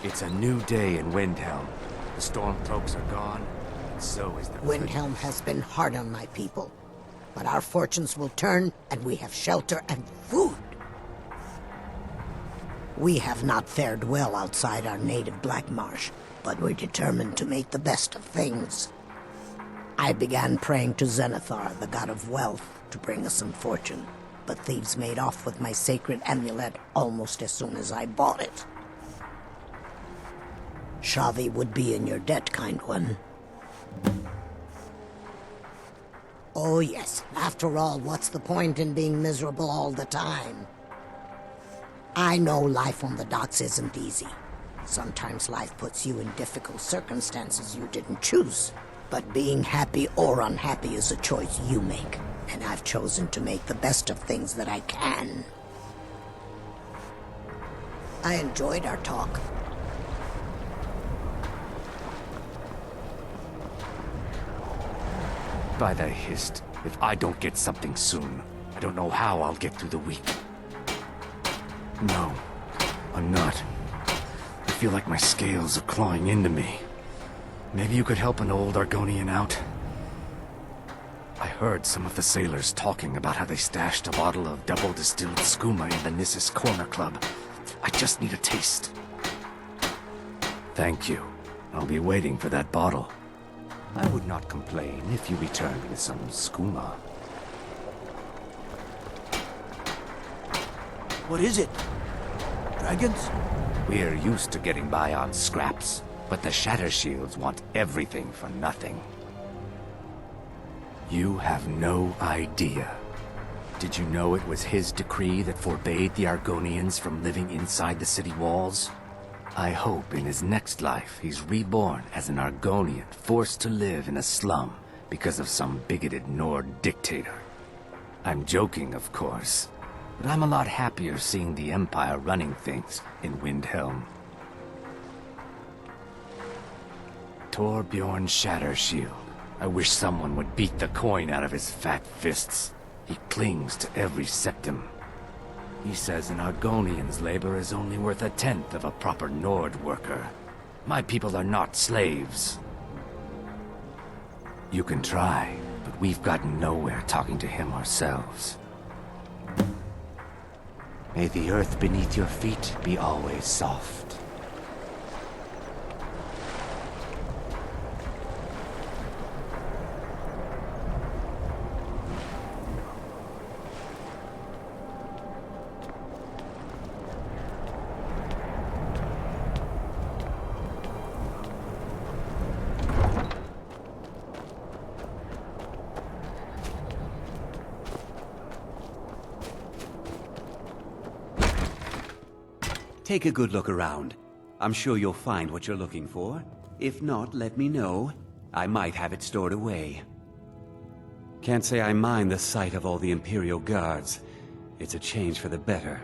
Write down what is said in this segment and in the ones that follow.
It's a new day in Windhelm. The Stormcloaks are gone, and so is the... Windhelm has been hard on my people. But our fortunes will turn, and we have shelter and food. We have not fared well outside our native Black Marsh, but we're determined to make the best of things. I began praying to Zenithar, the god of wealth, to bring us some fortune, but thieves made off with my sacred amulet almost as soon as I bought it. Shahvee would be in your debt, kind one. Oh yes, after all, what's the point in being miserable all the time? I know life on the docks isn't easy. Sometimes life puts you in difficult circumstances you didn't choose. But being happy or unhappy is a choice you make, and I've chosen to make the best of things that I can. I enjoyed our talk. By the hist, if I don't get something soon, I don't know how I'll get through the week. No, I'm not. I feel like my scales are clawing into me. Maybe you could help an old Argonian out? I heard some of the sailors talking about how they stashed a bottle of double-distilled skooma in the Gnisis Cornerclub. I just need a taste. Thank you. I'll be waiting for that bottle. I would not complain if you returned with some skooma. What is it? Dragons? We're used to getting by on scraps, but the Shatter Shields want everything for nothing. You have no idea. Did you know it was his decree that forbade the Argonians from living inside the city walls? I hope in his next life he's reborn as an Argonian forced to live in a slum because of some bigoted Nord dictator. I'm joking, of course, but I'm a lot happier seeing the Empire running things in Windhelm. Torbjorn Shattershield. I wish someone would beat the coin out of his fat fists. He clings to every septim. He says an Argonian's labor is only worth 1/10 of a proper Nord worker. My people are not slaves. You can try, but we've gotten nowhere talking to him ourselves. May the earth beneath your feet be always soft. Take a good look around. I'm sure you'll find what you're looking for. If not, let me know. I might have it stored away. Can't say I mind the sight of all the Imperial Guards. It's a change for the better.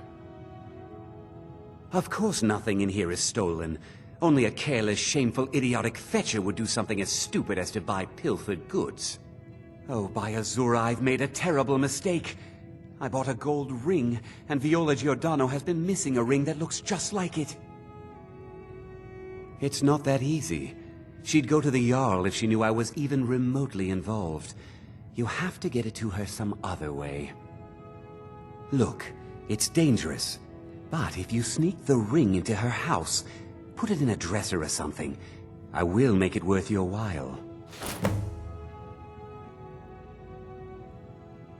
Of course nothing in here is stolen. Only a careless, shameful, idiotic fetcher would do something as stupid as to buy pilfered goods. Oh, by Azura, I've made a terrible mistake. I bought a gold ring, and Viola Giordano has been missing a ring that looks just like it. It's not that easy. She'd go to the Jarl if she knew I was even remotely involved. You have to get it to her some other way. Look, it's dangerous. But if you sneak the ring into her house, put it in a dresser or something, I will make it worth your while.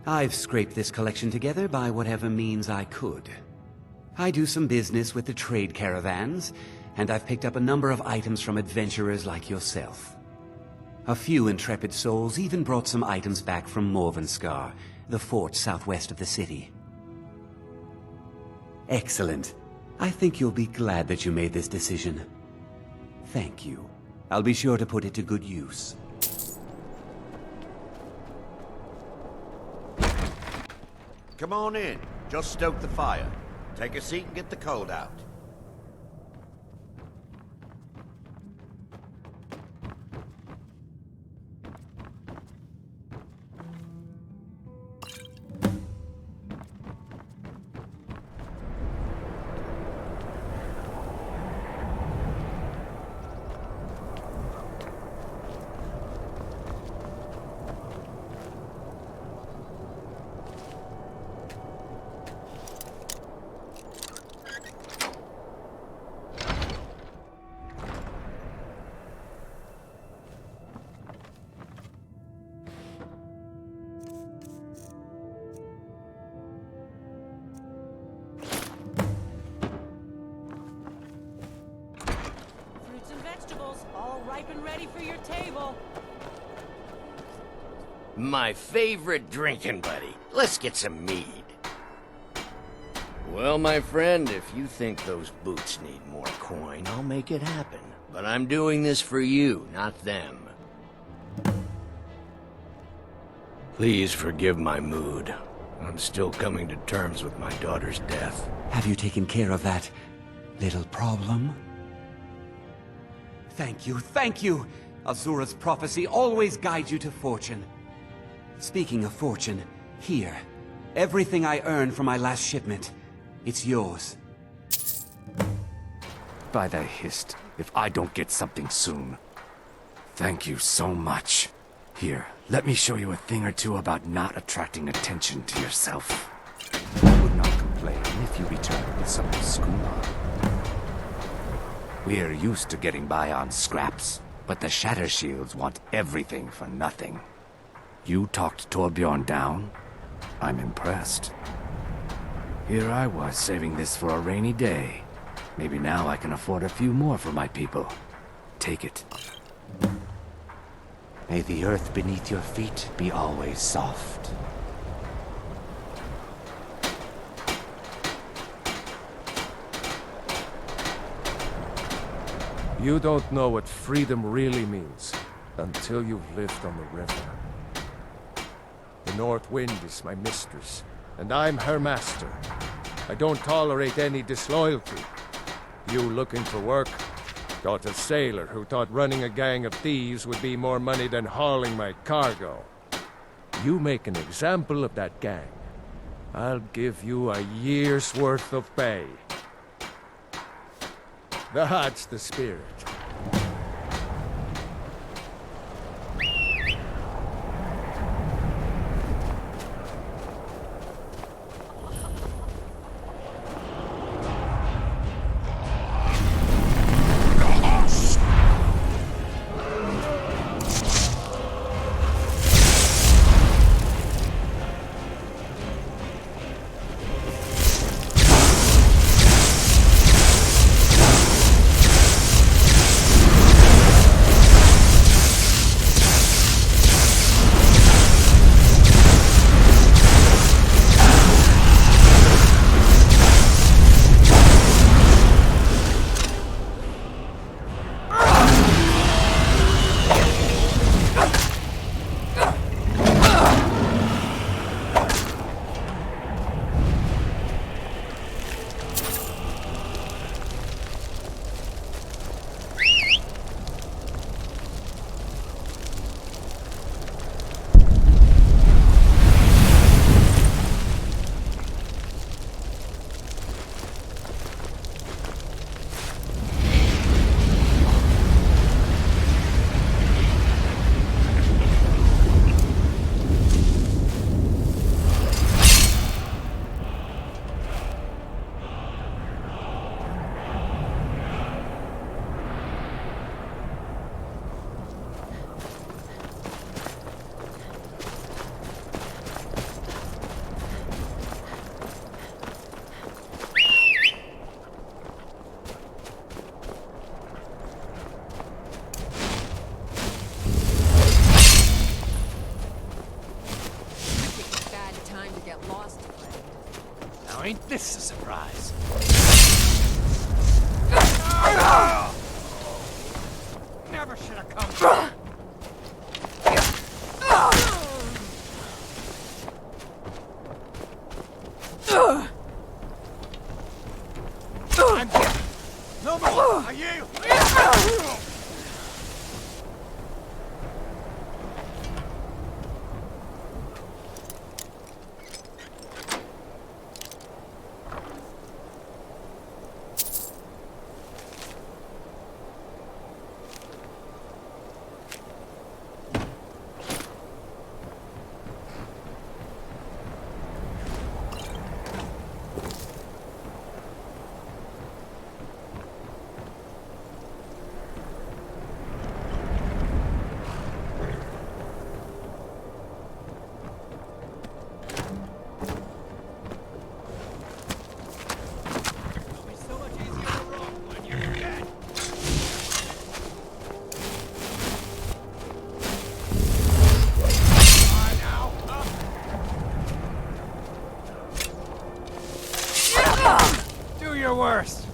I've scraped this collection together by whatever means I could. I do some business with the trade caravans, and I've picked up a number of items from adventurers like yourself. A few intrepid souls even brought some items back from Morvenskar, the fort southwest of the city. Excellent. I think you'll be glad that you made this decision. Thank you. I'll be sure to put it to good use. Come on in. Just stoke the fire. Take a seat and get the cold out. vegetables, all ripe and ready for your table. My favorite drinking buddy. Let's get some mead. Well, my friend, if you think those boots need more coin, I'll make it happen. But I'm doing this for you, not them. Please forgive my mood. I'm still coming to terms with my daughter's death. Have you taken care of that little problem? Thank you, thank you! Azura's prophecy always guides you to fortune. Speaking of fortune, here. Everything I earned from my last shipment. It's yours. By the hist, if I don't get something soon. Thank you so much. Here, let me show you a thing or two about not attracting attention to yourself. I would not complain if you returned with some skooma. We're used to getting by on scraps, but the Shatter Shields want everything for nothing. You talked Torbjorn down? I'm impressed. Here I was saving this for a rainy day. Maybe now I can afford a few more for my people. Take it. May the earth beneath your feet be always soft. You don't know what freedom really means until you've lived on the river. The North Wind is my mistress, and I'm her master. I don't tolerate any disloyalty. You looking for work? Got a sailor who thought running a gang of thieves would be more money than hauling my cargo. You make an example of that gang. I'll give you a year's worth of pay. That's the spirit. Ain't this a surprise? Never should have come. I'm dead. No more. Are you? worst.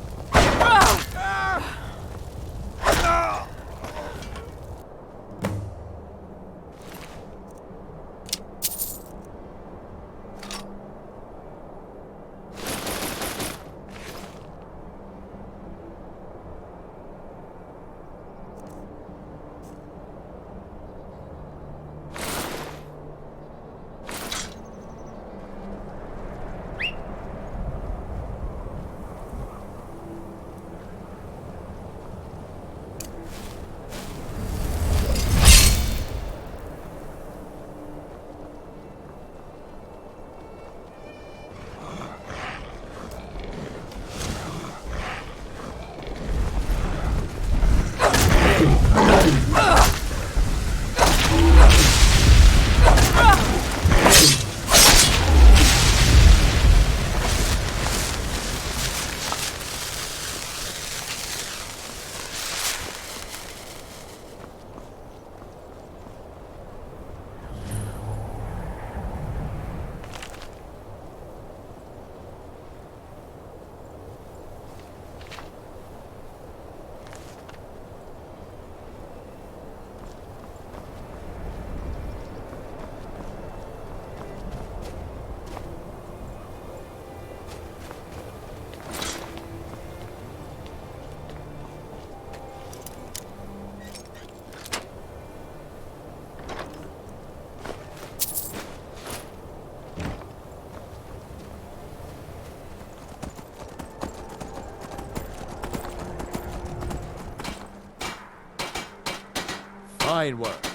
Fine work.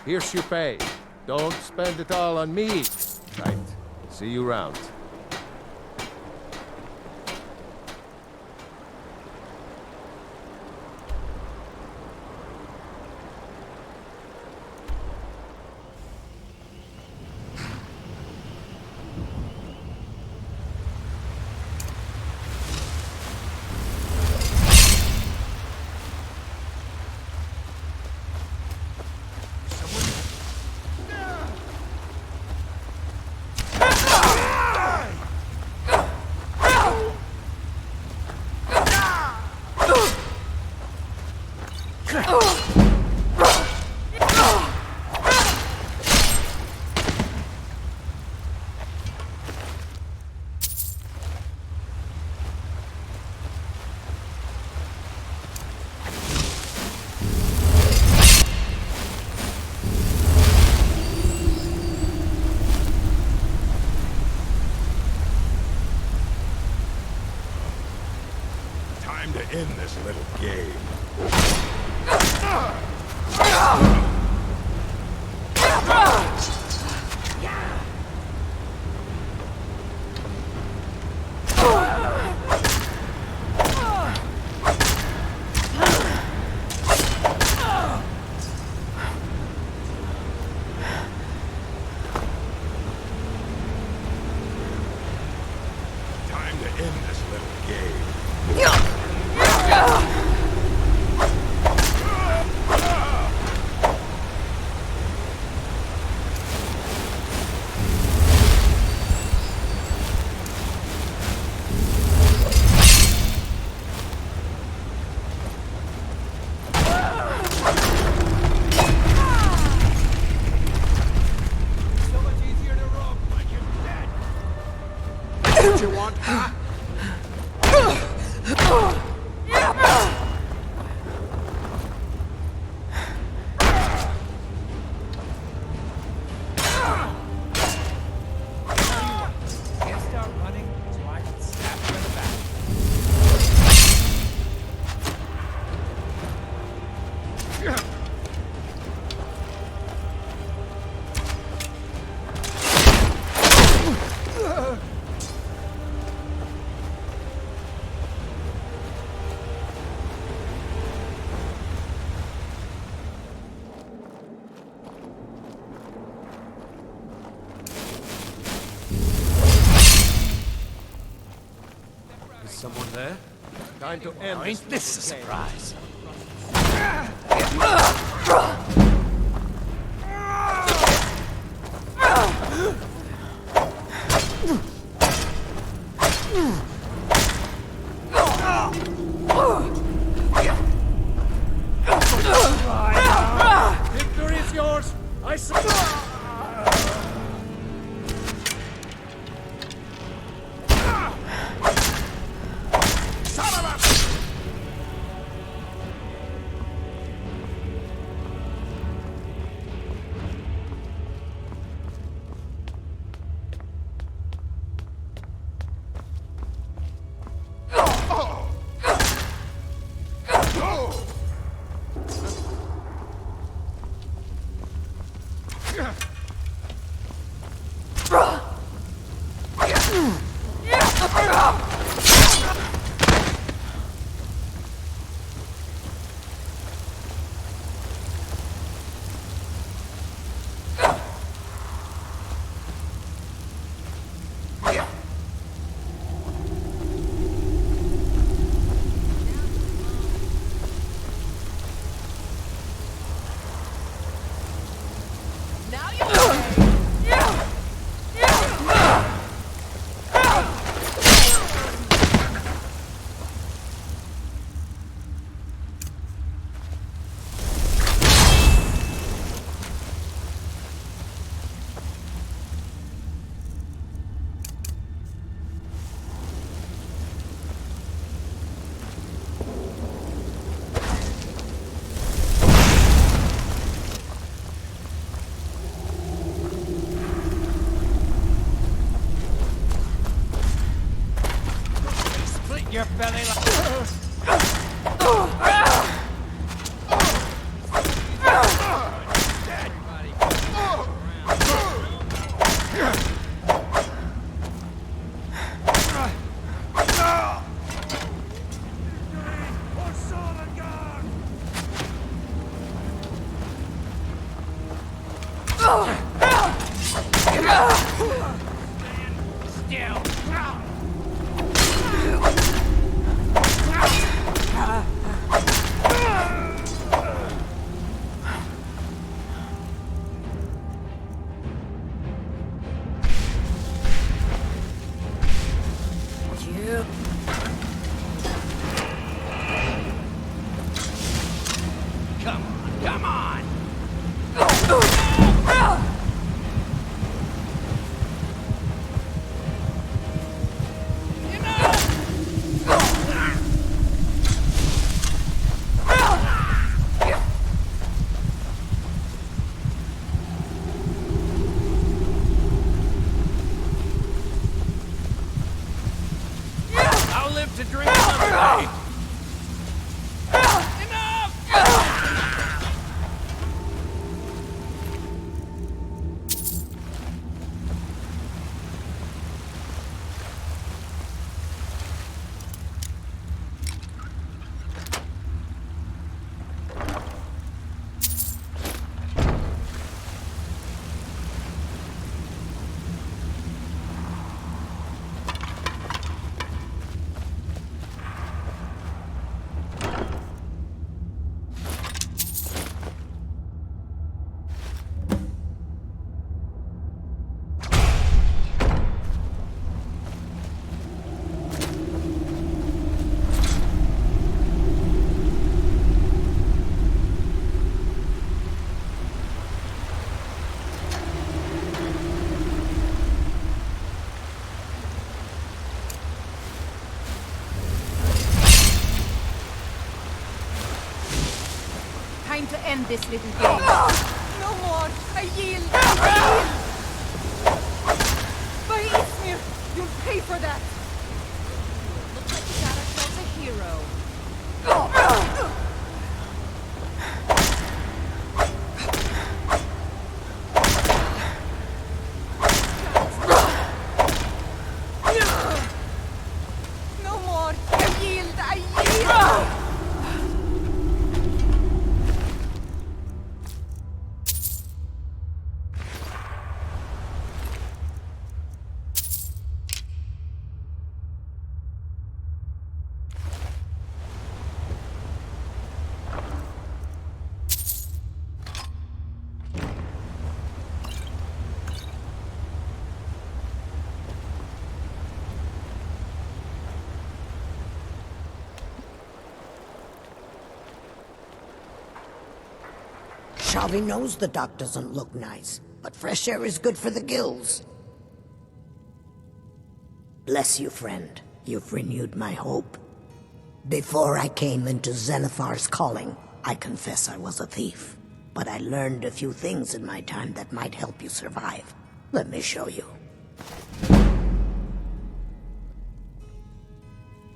Here's your pay. Don't spend it all on me. Right. See you round. Time to end this little game. Time to end this little game. So much easier to rob like you're dead. What you want, huh? Can't start running, so I can stab you in the back. Is someone there? Time to end this. Ain't this a surprise? your belly like... Come on! I'll live to drink another day. Time to end this little game. No more! I yield! By Ysmir, you'll pay for that! Looks like we got ourselves a hero. No more! I yield! I yield! Shahvee knows the dock doesn't look nice, but fresh air is good for the gills. Bless you, friend. You've renewed my hope. Before I came into Zenithar's calling, I confess I was a thief. But I learned a few things in my time that might help you survive. Let me show you.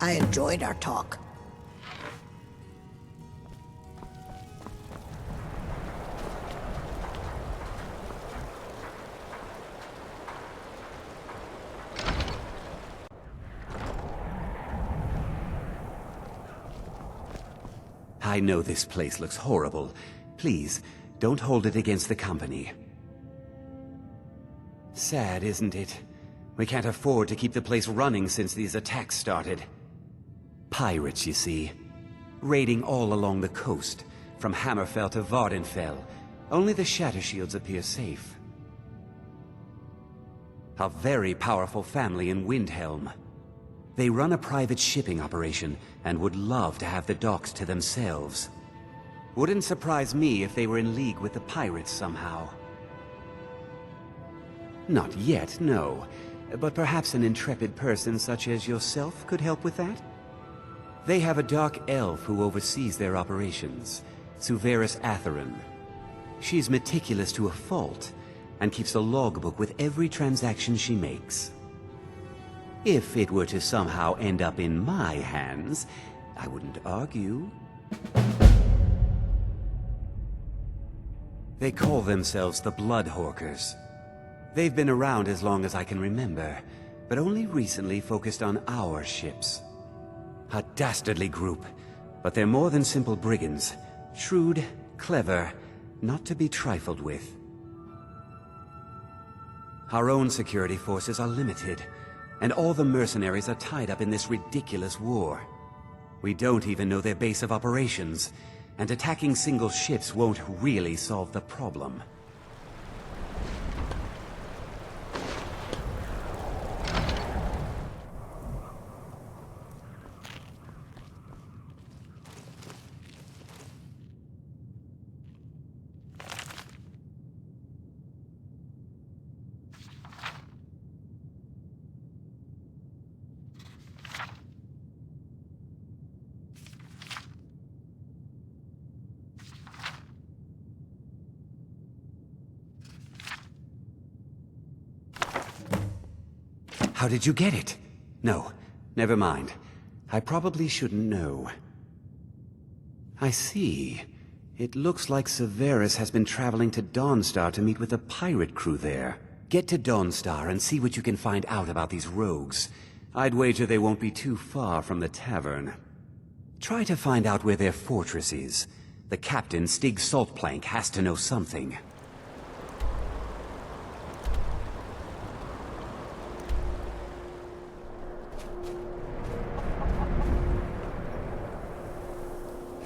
I enjoyed our talk. I know this place looks horrible. Please, don't hold it against the company. Sad, isn't it? We can't afford to keep the place running since these attacks started. Pirates, you see. Raiding all along the coast, from Hammerfell to Vardenfell. Only the Shatter Shields appear safe. A very powerful family in Windhelm. They run a private shipping operation and would love to have the docks to themselves. Wouldn't surprise me if they were in league with the pirates somehow. Not yet, no. But perhaps an intrepid person such as yourself could help with that? They have a dark elf who oversees their operations, Suveris Atherin. She's meticulous to a fault, and keeps a logbook with every transaction she makes. If it were to somehow end up in my hands, I wouldn't argue. They call themselves the Bloodhawkers. They've been around as long as I can remember, but only recently focused on our ships. A dastardly group, but they're more than simple brigands. Shrewd, clever, not to be trifled with. Our own security forces are limited, and all the mercenaries are tied up in this ridiculous war. We don't even know their base of operations, and attacking single ships won't really solve the problem. How did you get it? No, never mind. I probably shouldn't know. I see. It looks like Severus has been traveling to Dawnstar to meet with a pirate crew there. Get to Dawnstar and see what you can find out about these rogues. I'd wager they won't be too far from the tavern. Try to find out where their fortress is. The captain, Stig Saltplank, has to know something.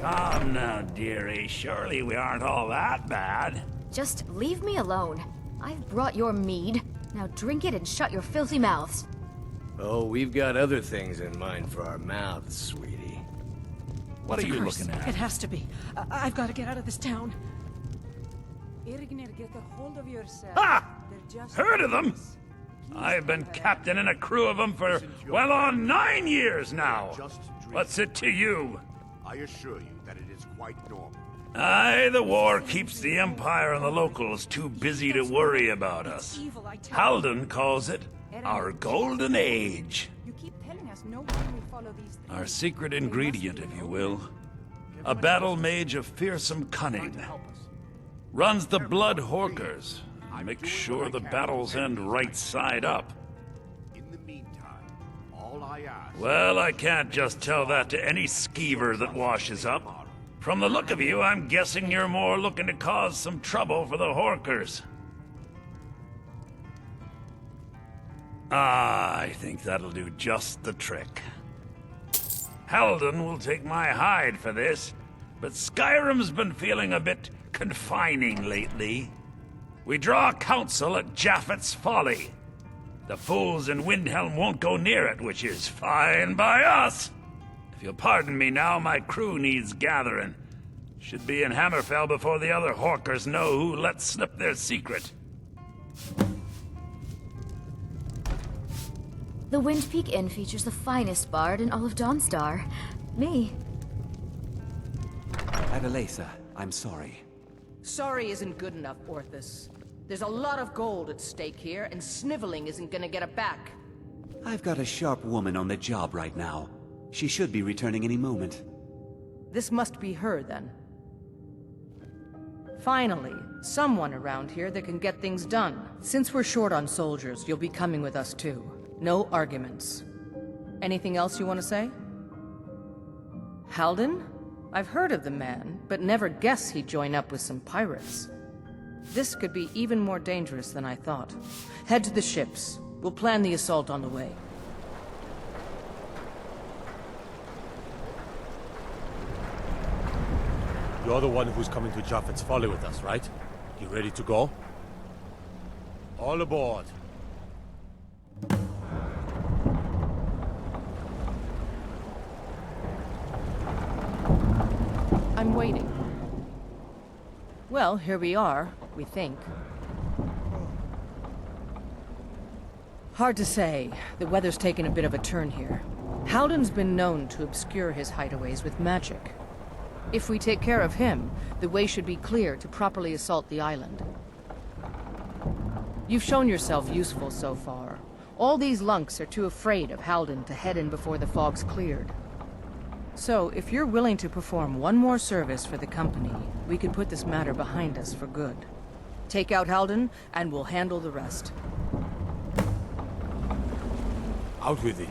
Come now, dearie. Surely we aren't all that bad. Just leave me alone. I've brought your mead. Now drink it and shut your filthy mouths. Oh, we've got other things in mind for our mouths, sweetie. What are you looking at? It has to be. I've got to get out of this town. Irgnir, get a hold of yourself. Ha! Heard of them? I've been captain in a crew of them for well on 9 years now. What's it to you? I assure you that it is quite normal. Aye, the war keeps the Empire and the locals too busy to worry about us. Halden calls it our Golden Age. You keep telling us no one will follow these things. Our secret ingredient, if you will. A battle mage of fearsome cunning. Runs the Bloodhawkers. Makes sure the battles end right side up. In the meantime, all I ask... Well, I can't just tell that to any skeever that washes up. From the look of you, I'm guessing you're more looking to cause some trouble for the Horkers. I think that'll do just the trick. Halden will take my hide for this, but Skyrim's been feeling a bit confining lately. We draw counsel at Japhet's Folly. The fools in Windhelm won't go near it, which is fine by us. If you'll pardon me now, my crew needs gathering. Should be in Hammerfell before the other Horkers know who let slip their secret. The Windpeak Inn features the finest bard in all of Dawnstar. Me. Adelaisa, I'm sorry. Sorry isn't good enough, Orthus. There's a lot of gold at stake here, and sniveling isn't gonna get it back. I've got a sharp woman on the job right now. She should be returning any moment. This must be her, then. Finally, someone around here that can get things done. Since we're short on soldiers, you'll be coming with us too. No arguments. Anything else you want to say? Halden? I've heard of the man, but never guessed he'd join up with some pirates. This could be even more dangerous than I thought. Head to the ships. We'll plan the assault on the way. You're the one who's coming to Japhet's Folly with us, right? You ready to go? All aboard. I'm waiting. Well, here we are, we think. Hard to say. The weather's taken a bit of a turn here. Halden's been known to obscure his hideaways with magic. If we take care of him, the way should be clear to properly assault the island. You've shown yourself useful so far. All these lunks are too afraid of Halden to head in before the fog's cleared. So, if you're willing to perform one more service for the company, we can put this matter behind us for good. Take out Halden, and we'll handle the rest. Out with it.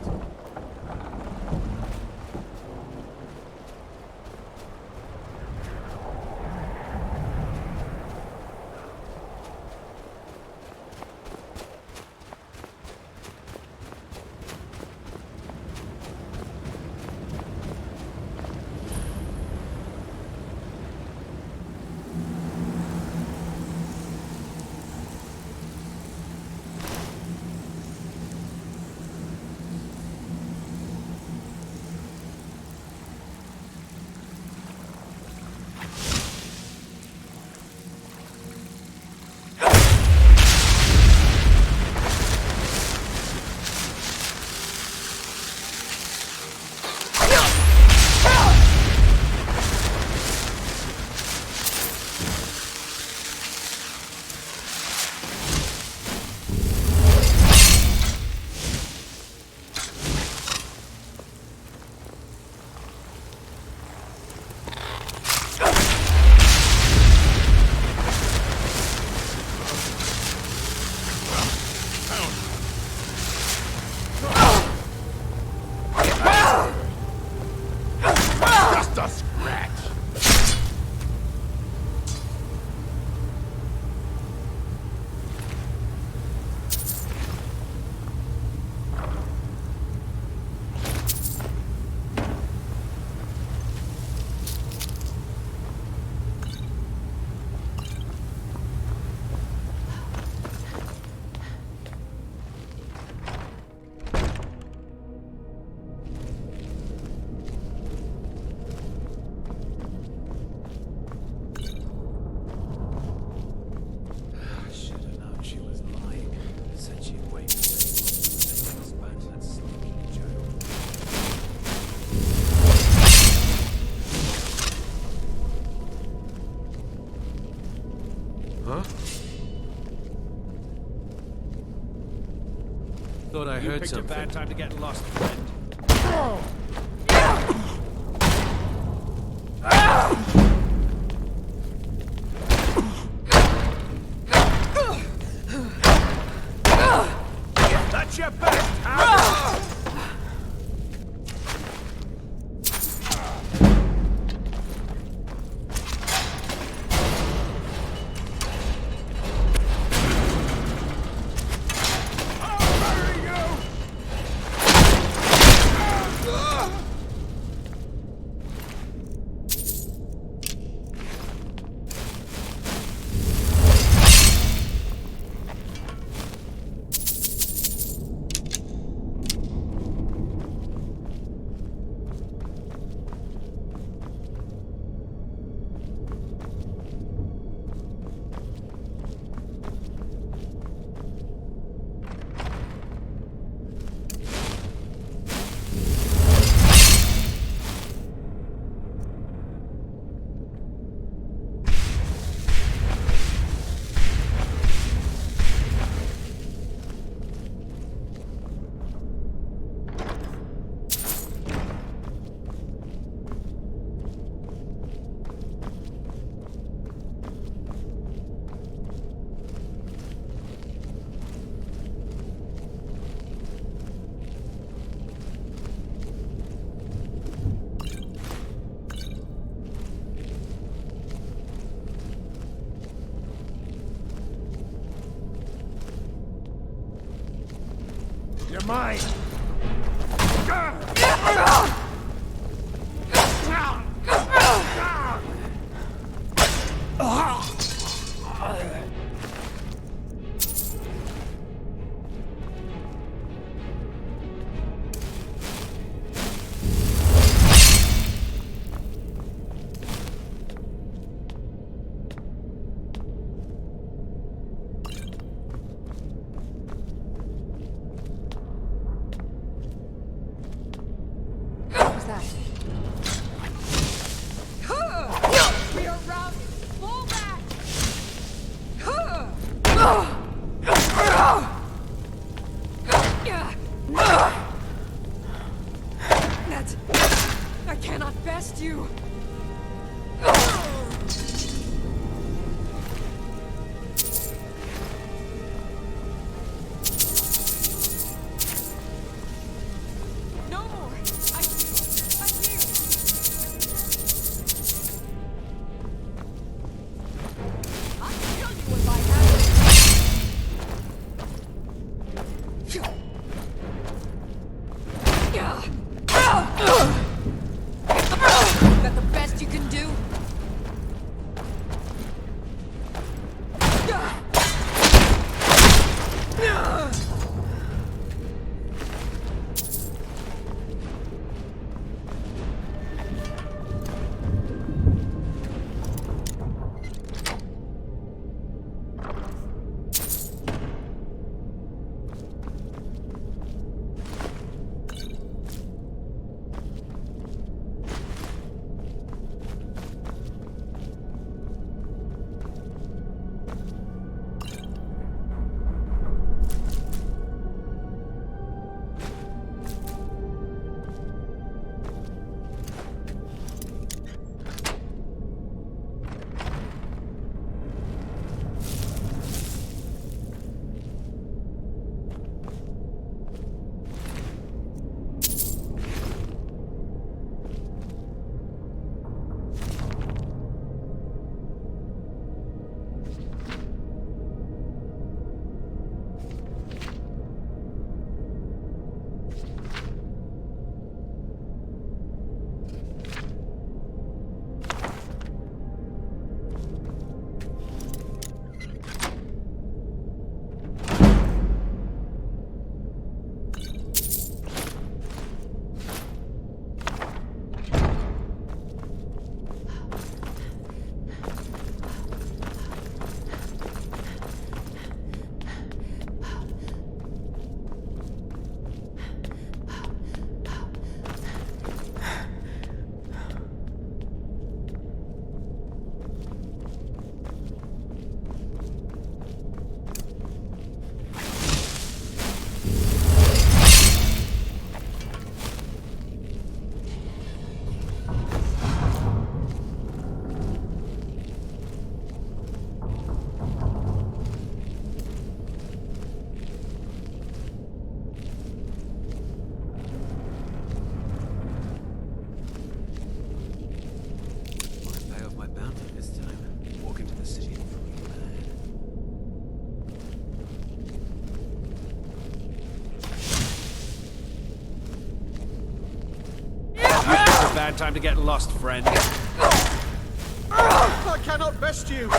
Thought I heard something. A bad time to get lost, friend. That's your best, huh? You're mine! Ned, I cannot best you. No more. I hear. I'll kill you if I have to. Is that the best you can do? Bad time to get lost, friend. I cannot best you!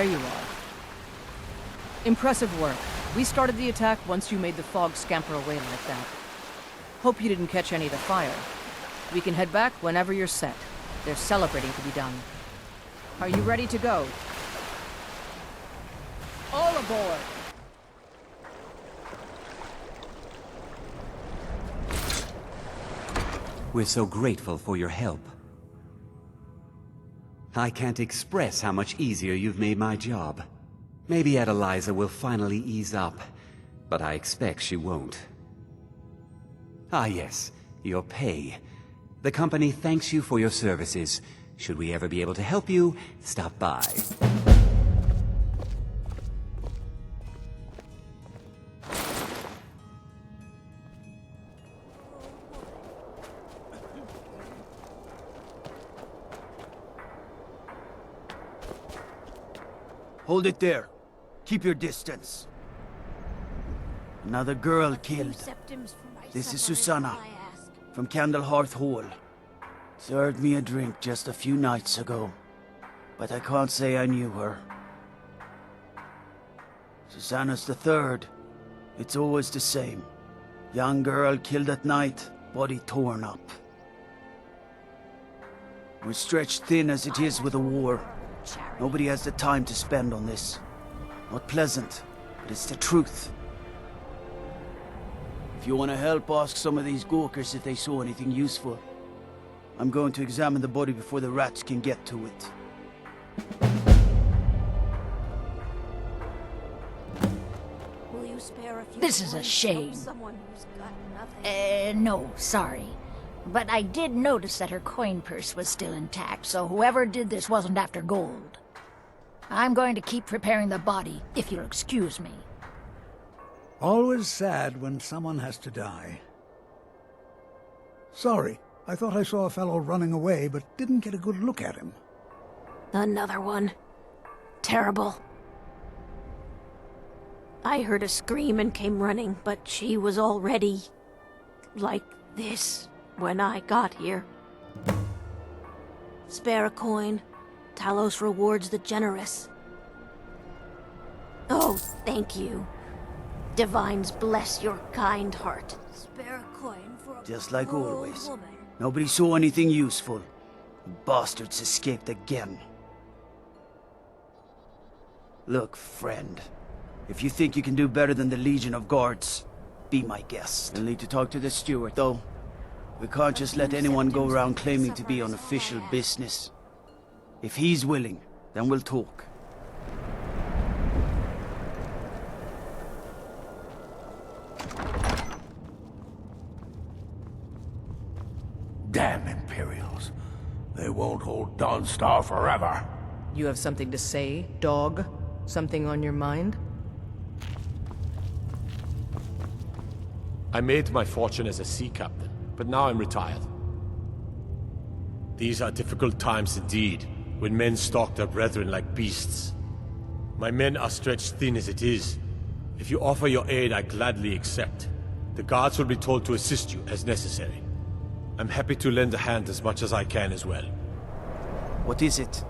there you are. Impressive work. We started the attack once you made the fog scamper away like that. Hope you didn't catch any of the fire. We can head back whenever you're set. There's celebrating to be done. Are you ready to go? All aboard! We're so grateful for your help. I can't express how much easier you've made my job. Maybe Adeliza will finally ease up, but I expect she won't. Ah yes, your pay. The company thanks you for your services. Should we ever be able to help you, stop by. Hold it there. Keep your distance. Another girl killed. This is Susanna, from Candlehearth Hall. Served me a drink just a few nights ago, but I can't say I knew her. Susanna's the third. It's always the same. Young girl killed at night, body torn up. We're stretched thin as it is with the war. Nobody has the time to spend on this. Not pleasant, but it's the truth. If you want to help, ask some of these gawkers if they saw anything useful. I'm going to examine the body before the rats can get to it. Will you spare a few This is a coins shame. from someone who's got nothing? No, sorry. But I did notice that her coin purse was still intact, so whoever did this wasn't after gold. I'm going to keep preparing the body, if you'll excuse me. Always sad when someone has to die. Sorry, I thought I saw a fellow running away, but didn't get a good look at him. Another one. Terrible. I heard a scream and came running, but she was already... like this when I got here. Spare a coin. Talos rewards the generous. Oh, thank you. Divines bless your kind heart. Spare a coin for a Just like poor always. woman. Nobody saw anything useful. The bastards escaped again. Look, friend. If you think you can do better than the Legion of Guards, be my guest. You'll need to talk to the steward, though. We can't just let anyone go around claiming to be on official business. If he's willing, then we'll talk. Damn Imperials. They won't hold Dawnstar forever. You have something to say, dog? Something on your mind? I made my fortune as a sea captain, but now I'm retired. These are difficult times indeed, when men stalk their brethren like beasts. My men are stretched thin as it is. If you offer your aid, I gladly accept. The guards will be told to assist you as necessary. I'm happy to lend a hand as much as I can as well. What is it?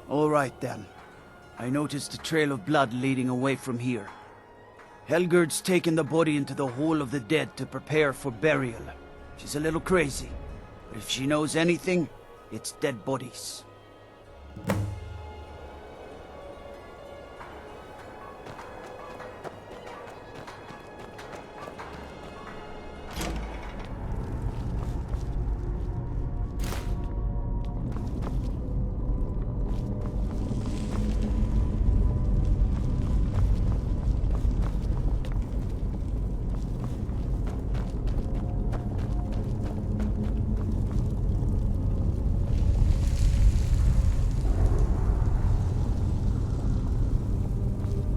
All right, then. I noticed a trail of blood leading away from here. Helgerd's taken the body into the Hall of the Dead to prepare for burial. She's a little crazy, but if she knows anything, it's dead bodies.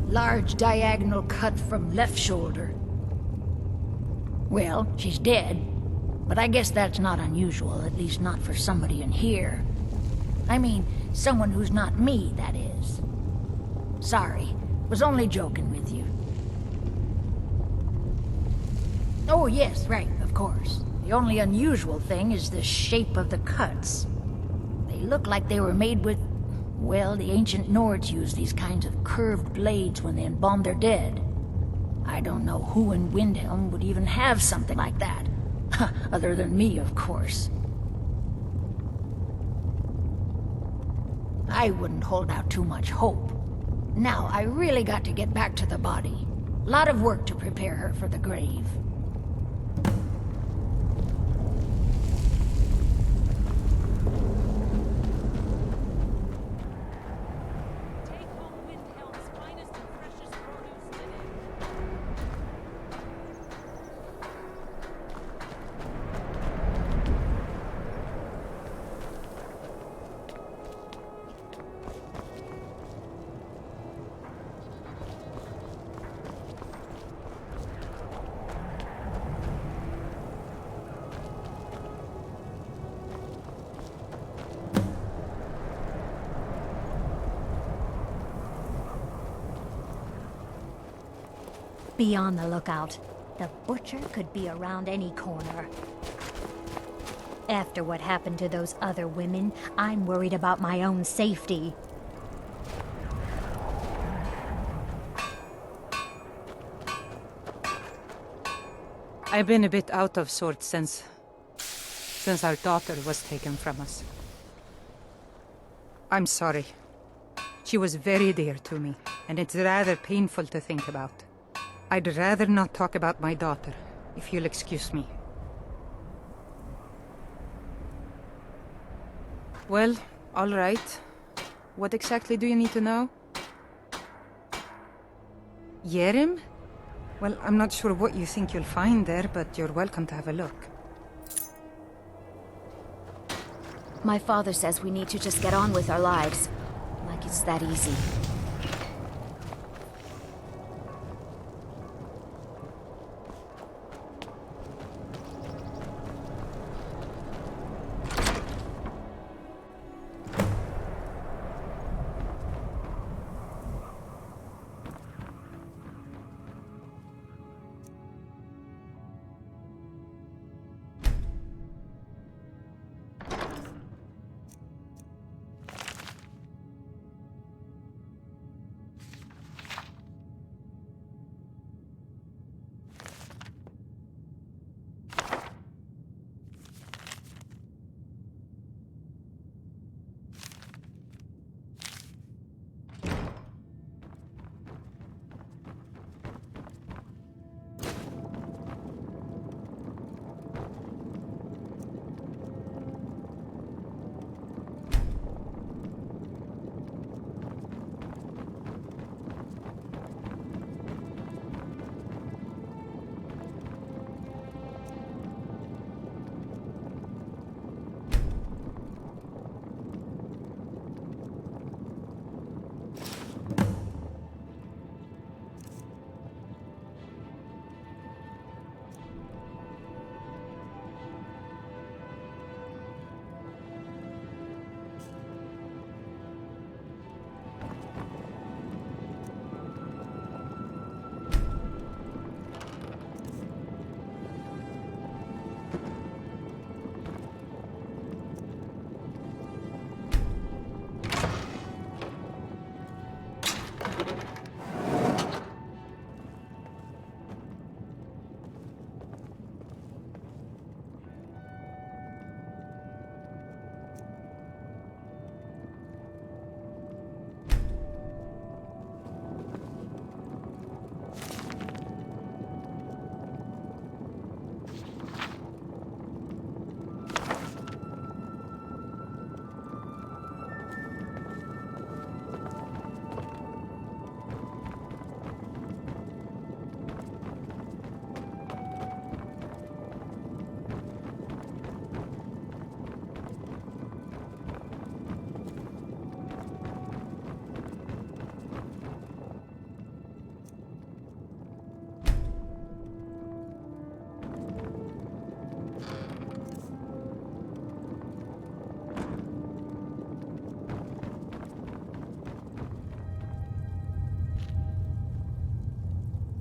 Large diagonal cut from left shoulder. Well, she's dead, but I guess that's not unusual, at least not for somebody in here. I mean, someone who's not me, that is. Sorry, was only joking with you. Oh yes, right, of course. The only unusual thing is the shape of the cuts. They look like they were made with, Well, the ancient Nords used these kinds of curved blades when they embalmed their dead. I don't know who in Windhelm would even have something like that. Other than me, of course. I wouldn't hold out too much hope. Now, I really got to get back to the body. Lot of work to prepare her for the grave. Be on the lookout. The butcher could be around any corner. After what happened to those other women, I'm worried about my own safety. I've been a bit out of sorts since our daughter was taken from us. I'm sorry. She was very dear to me, and it's rather painful to think about. I'd rather not talk about my daughter, if you'll excuse me. Well, all right. What exactly do you need to know? Hjerm? Well, I'm not sure what you think you'll find there, but you're welcome to have a look. My father says we need to just get on with our lives. Like it's that easy.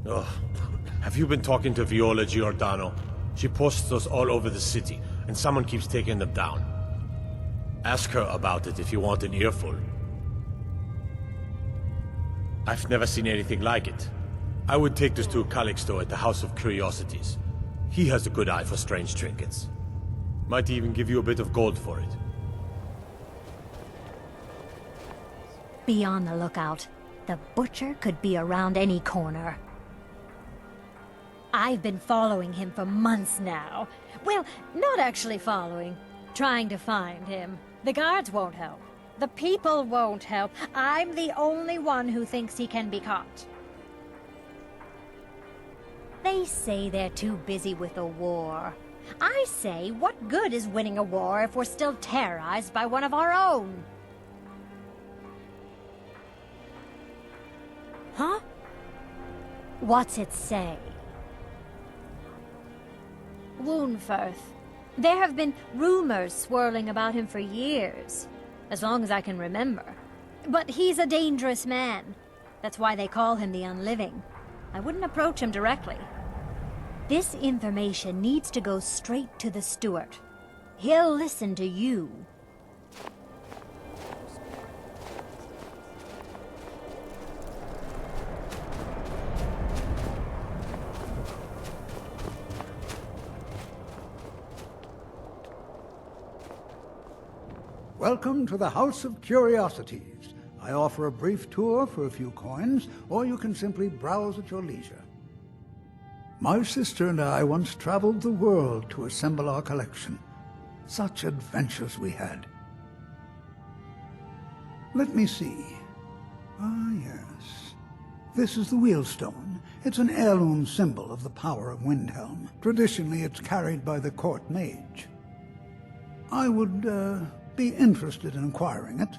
Oh, have you been talking to Viola Giordano? She posts those all over the city, and someone keeps taking them down. Ask her about it if you want an earful. I've never seen anything like it. I would take this to a Calixto at the House of Curiosities. He has a good eye for strange trinkets. Might even give you a bit of gold for it. Be on the lookout. The butcher could be around any corner. I've been following him for months now. Well, not actually following. Trying to find him. The guards won't help. The people won't help. I'm the only one who thinks he can be caught. They say they're too busy with the war. I say, what good is winning a war if we're still terrorized by one of our own? Huh? What's it say? Woundfirth. There have been rumors swirling about him for years. As long as I can remember. But he's a dangerous man. That's why they call him the Unliving. I wouldn't approach him directly. This information needs to go straight to the steward. He'll listen to you. Welcome to the House of Curiosities. I offer a brief tour for a few coins, or you can simply browse at your leisure. My sister and I once traveled the world to assemble our collection. Such adventures we had. Let me see. Ah, yes. This is the Wheelstone. It's an heirloom symbol of the power of Windhelm. Traditionally, it's carried by the court mage. I would, be interested in acquiring it,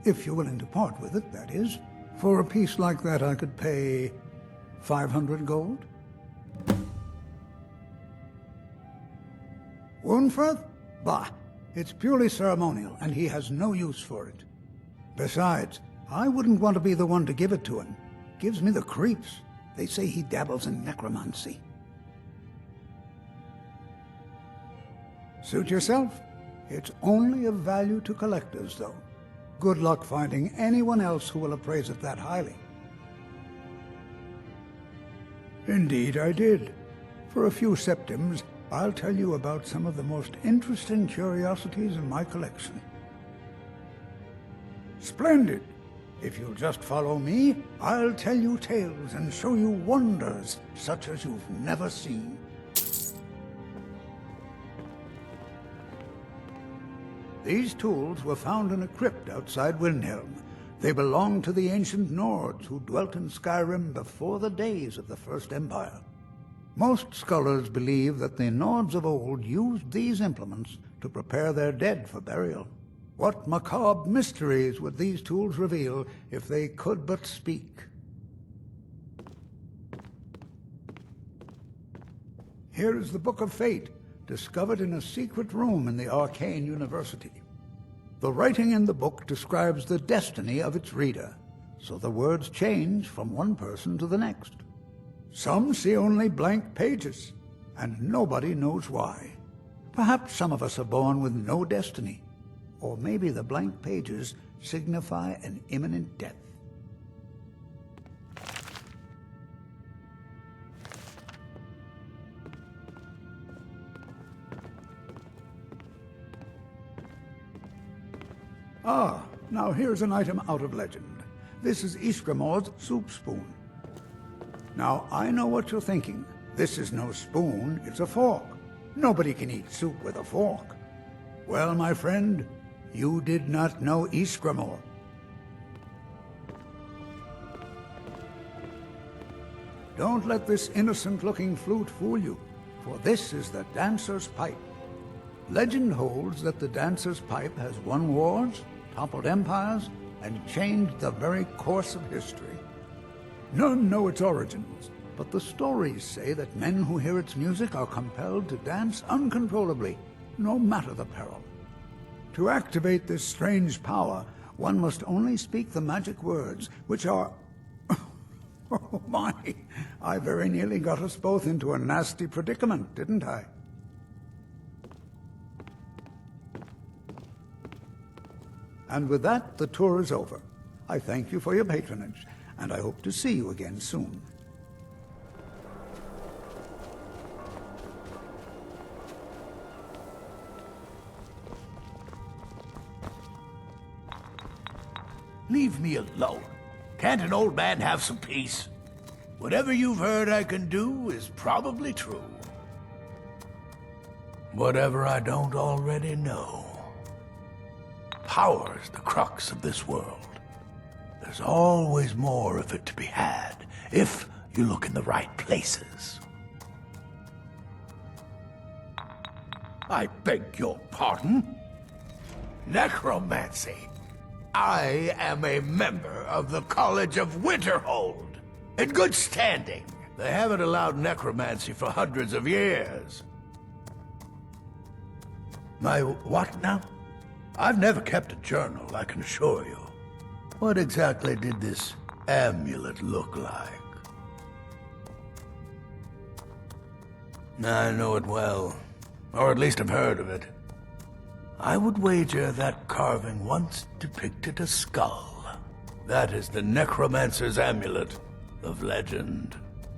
if you're willing to part with it, that is. For a piece like that, I could pay 500 gold. Woundfirth? Bah, it's purely ceremonial, and he has no use for it. Besides, I wouldn't want to be the one to give it to him. Gives me the creeps. They say he dabbles in necromancy. Suit yourself. It's only of value to collectors, though. Good luck finding anyone else who will appraise it that highly. Indeed I did. For a few septims, I'll tell you about some of the most interesting curiosities in my collection. Splendid! If you'll just follow me, I'll tell you tales and show you wonders such as you've never seen. These tools were found in a crypt outside Windhelm. They belonged to the ancient Nords who dwelt in Skyrim before the days of the First Empire. Most scholars believe that the Nords of old used these implements to prepare their dead for burial. What macabre mysteries would these tools reveal if they could but speak? Here is the Book of Fate, discovered in a secret room in the Arcane University. The writing in the book describes the destiny of its reader, so the words change from one person to the next. Some see only blank pages, and nobody knows why. Perhaps some of us are born with no destiny, or maybe the blank pages signify an imminent death. Ah, now here's an item out of legend. This is Ishgramor's soup spoon. Now, I know what you're thinking. This is no spoon, it's a fork. Nobody can eat soup with a fork. Well, my friend, you did not know Ishgramor. Don't let this innocent-looking flute fool you, for this is the dancer's pipe. Legend holds that the dancer's pipe has won wars, toppled empires, and changed the very course of history. None know its origins, but the stories say that men who hear its music are compelled to dance uncontrollably, no matter the peril. To activate this strange power, one must only speak the magic words, which are... Oh my, I very nearly got us both into a nasty predicament, didn't I? And with that, the tour is over. I thank you for your patronage, and I hope to see you again soon. Leave me alone. Can't an old man have some peace? Whatever you've heard I can do is probably true. Whatever I don't already know. Power is the crux of this world. There's always more of it to be had, if you look in the right places. I beg your pardon? Necromancy. I am a member of the College of Winterhold, in good standing. They haven't allowed necromancy for hundreds of years. My what now? I've never kept a journal, I can assure you. What exactly did this amulet look like? I know it well, or at least I've heard of it. I would wager that carving once depicted a skull. That is the necromancer's amulet of legend.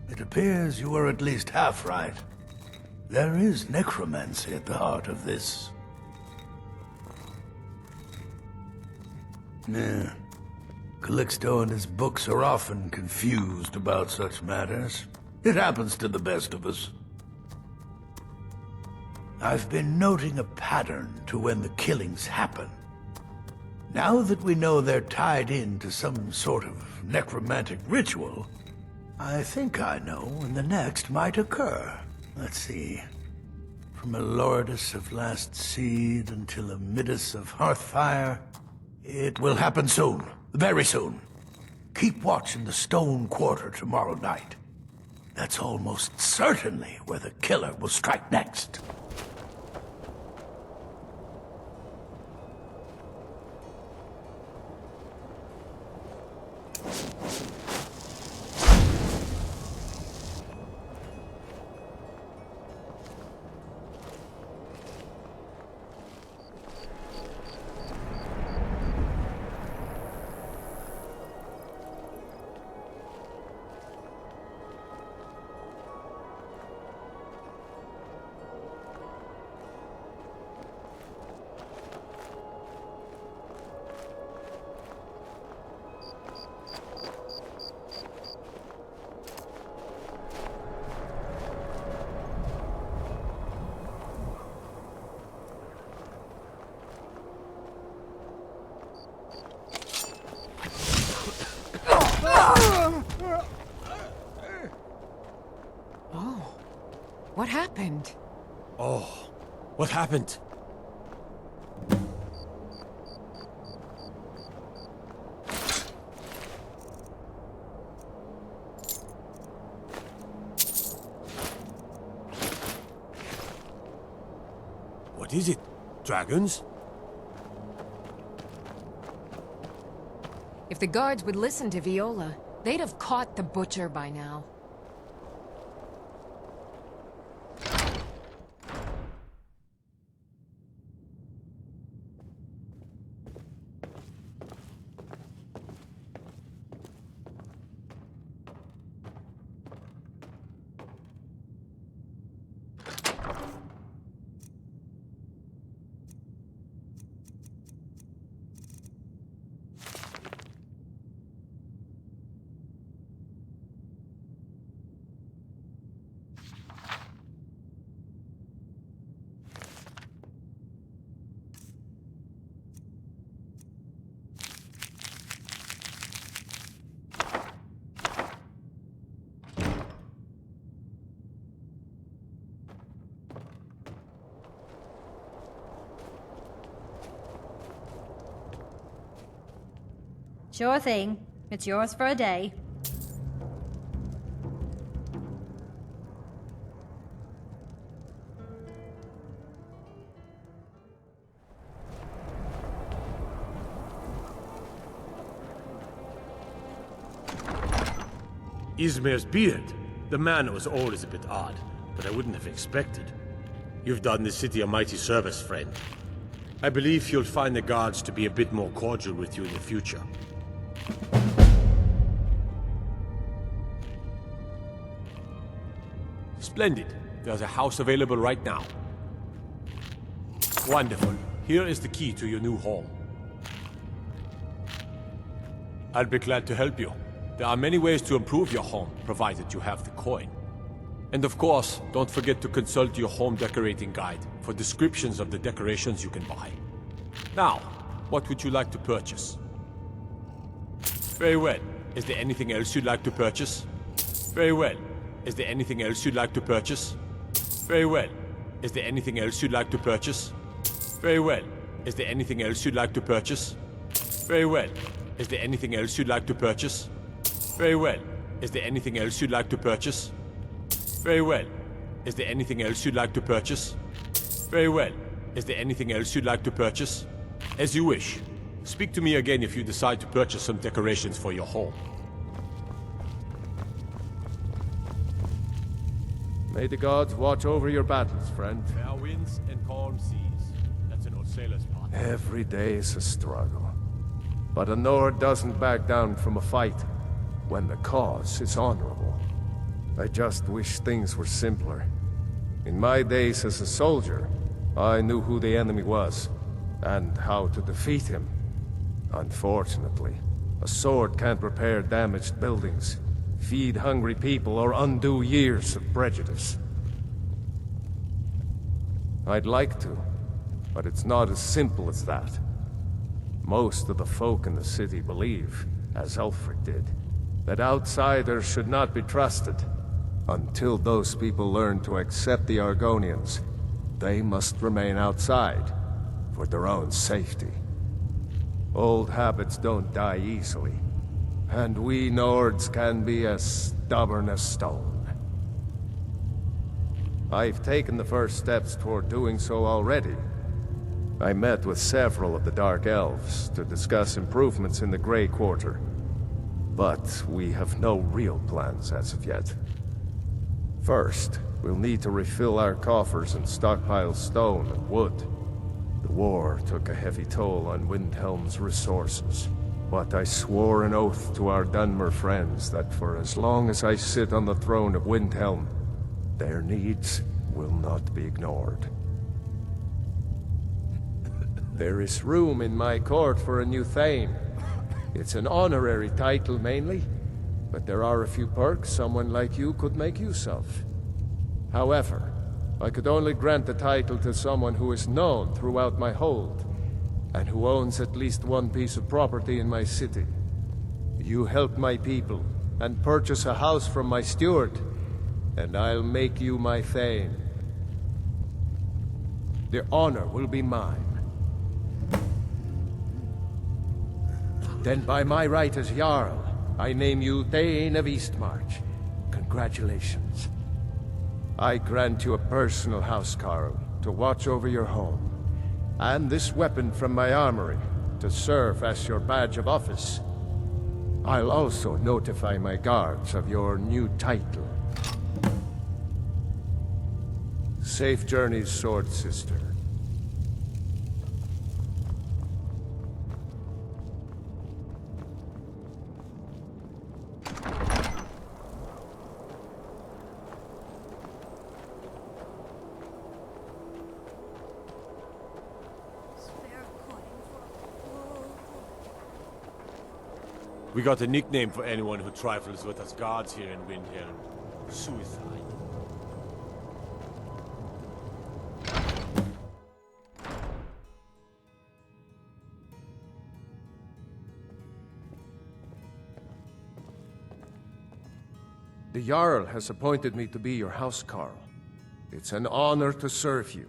It appears you were at least half right. There is necromancy at the heart of this. Yeah. Calixto and his books are often confused about such matters. It happens to the best of us. I've been noting a pattern to when the killings happen. Now that we know they're tied into some sort of necromantic ritual, I think I know when the next might occur. Let's see. From a Lordus of Last Seed until a Middas of Hearthfire, it will happen soon. Very soon. Keep watch in the Stone Quarter tomorrow night. That's almost certainly where the killer will strike next. What happened? Oh, what happened? What is it? Dragons? If the guards would listen to Viola, they'd have caught the butcher by now. Sure thing. It's yours for a day. Izmir's beard. The man was always a bit odd, but I wouldn't have expected. You've done the city a mighty service, friend. I believe you'll find the guards to be a bit more cordial with you in the future. Splendid. There's a house available right now. Wonderful. Here is the key to your new home. I'll be glad to help you. There are many ways to improve your home, provided you have the coin. And of course, don't forget to consult your home decorating guide for descriptions of the decorations you can buy. Now, what would you like to purchase? Very well. Is there anything else you'd like to purchase? Very well. Is there anything else you'd like to purchase? Very well. Is there anything else you'd like to purchase? Very well. Is there anything else you'd like to purchase? Very well. Is there anything else you'd like to purchase? Very well. Is there anything else you'd like to purchase? Very well. Is there anything else you'd like to purchase? Very well. Is there anything else you'd like to purchase? As you wish. Speak to me again if you decide to purchase some decorations for your home. May the gods watch over your battles, friend. Fair winds and calm seas. That's an old sailor's part. Every day is a struggle. But a Nord doesn't back down from a fight when the cause is honorable. I just wish things were simpler. In my days as a soldier, I knew who the enemy was and how to defeat him. Unfortunately, a sword can't repair damaged buildings, feed hungry people, or undo years of prejudice. I'd like to, but it's not as simple as that. Most of the folk in the city believe, as Ulfric did, that outsiders should not be trusted. Until those people learn to accept the Argonians, they must remain outside, for their own safety. Old habits don't die easily, and we Nords can be as stubborn as stone. I've taken the first steps toward doing so already. I met with several of the Dark Elves to discuss improvements in the Grey Quarter, but we have no real plans as of yet. First, we'll need to refill our coffers and stockpile stone and wood. The war took a heavy toll on Windhelm's resources, but I swore an oath to our Dunmer friends that for as long as I sit on the throne of Windhelm, their needs will not be ignored. There is room in my court for a new Thane. It's an honorary title mainly, but there are a few perks someone like you could make use of. However, I could only grant the title to someone who is known throughout my hold, and who owns at least one piece of property in my city. You help my people, and purchase a house from my steward, and I'll make you my Thane. The honor will be mine. Then by my right as Jarl, I name you Thane of Eastmarch. Congratulations. I grant you a personal housecarl to watch over your home, and this weapon from my armory to serve as your badge of office. I'll also notify my guards of your new title. Safe journeys, Sword Sister. We got a nickname for anyone who trifles with us guards here in Windhelm. Suicide. The Jarl has appointed me to be your housecarl. It's an honor to serve you.